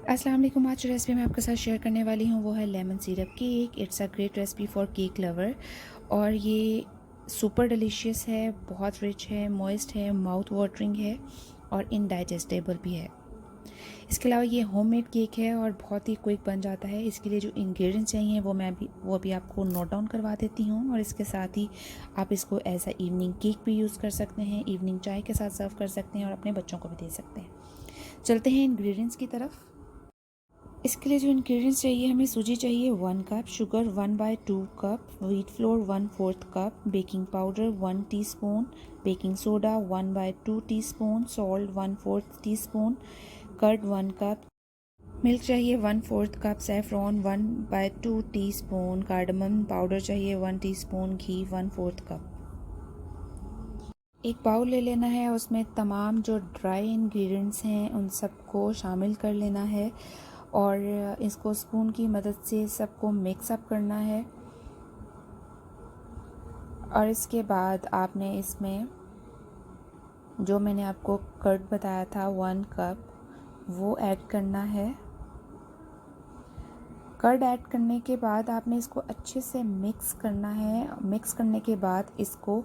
अस्सलाम वालेकुम। आज जो रेसिपी मैं आपके साथ शेयर करने वाली हूँ वो है lemon syrup cake. It's a great recipe for cake lover और ये सुपर डिलीशियस है, बहुत रिच है, मॉइस्ट है, माउथ वाटरिंग है और इनडाइजेस्टेबल भी है। इसके अलावा ये होममेड केक है और बहुत ही क्विक बन जाता है। इसके लिए जो इंग्रेडिएंट्स चाहिए वो भी आपको नोट डाउन करवा देती हूँ और इसके साथ ही आप इसको एज अ इवनिंग केक भी यूज़ कर सकते हैं, इवनिंग चाय के साथ सर्व कर सकते हैं और अपने बच्चों को भी दे सकते हैं। चलते हैं इंग्रेडिएंट्स की तरफ। इसके लिए जो इंग्रेडिएंट्स चाहिए, हमें सूजी चाहिए 1 cup, sugar 1/2 cup, wheat flour 1/4 cup, baking powder 1 teaspoon, baking soda 1/2 teaspoon, salt 1/4 teaspoon, curd 1 cup, milk चाहिए 1/4 cup, saffron 1/2 teaspoon, cardamom powder चाहिए 1 टीस्पून, घी 1/4 कप। एक बाउल ले लेना है, उसमें तमाम जो ड्राई इंग्रेडिएंट्स हैं उन सबको शामिल कर लेना है और इसको स्पून की मदद से सबको मिक्स अप करना है। और इसके बाद आपने इसमें जो मैंने आपको कर्ड बताया था 1 कप वो ऐड करना है। कर्ड ऐड करने के बाद आपने इसको अच्छे से मिक्स करना है। मिक्स करने के बाद इसको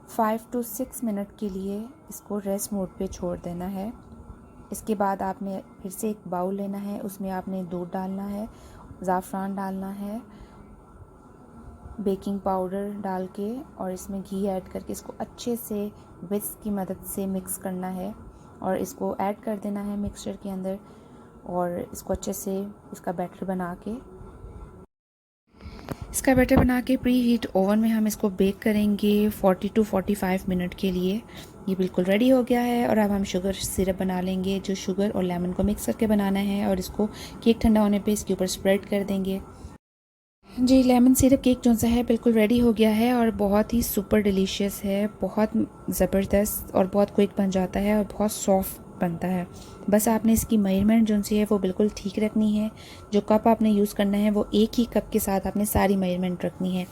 5 to 6 मिनट के लिए इसको रेस्ट मोड पे छोड़ देना है। इसके बाद आपने फिर से एक बाउल लेना है, उसमें आपने दूध डालना है, ज़ाफ़रान डालना है, बेकिंग पाउडर डाल के और इसमें घी ऐड करके इसको अच्छे से विस्क की मदद से मिक्स करना है और इसको ऐड कर देना है मिक्सचर के अंदर और इसको अच्छे से इसका बैटर बना के प्री हीट ओवन में हम इसको बेक करेंगे 40 to 45 मिनट के लिए। ये बिल्कुल रेडी हो गया है और अब हम शुगर सिरप बना लेंगे, जो शुगर और लेमन को मिक्स करके बनाना है और इसको केक ठंडा होने पे इसके ऊपर स्प्रेड कर देंगे। जी, लेमन सिरप केक जो सा है बिल्कुल रेडी हो गया है और बहुत ही सुपर डिलीशियस है, बहुत ज़बरदस्त और बहुत क्विक बन जाता है और बहुत सॉफ्ट बनता है। बस आपने इसकी मेजरमेंट जो सी है वो बिल्कुल ठीक रखनी है। जो कप आपने यूज़ करना है वो एक ही कप के साथ आपने सारी मेजरमेंट रखनी है।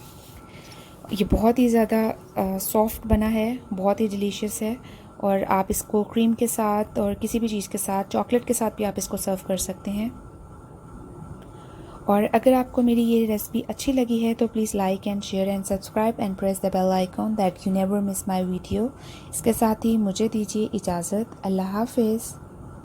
ये बहुत ही ज़्यादा सॉफ्ट बना है, बहुत ही डिलीशियस है और आप इसको क्रीम के साथ और किसी भी चीज़ के साथ, चॉकलेट के साथ भी आप इसको सर्व कर सकते हैं। और अगर आपको मेरी ये रेसिपी अच्छी लगी है तो please like and share and subscribe and press the bell icon that you never miss my video. इसके साथ ही मुझे दीजिए इजाज़त। अल्लाह हाफिज़।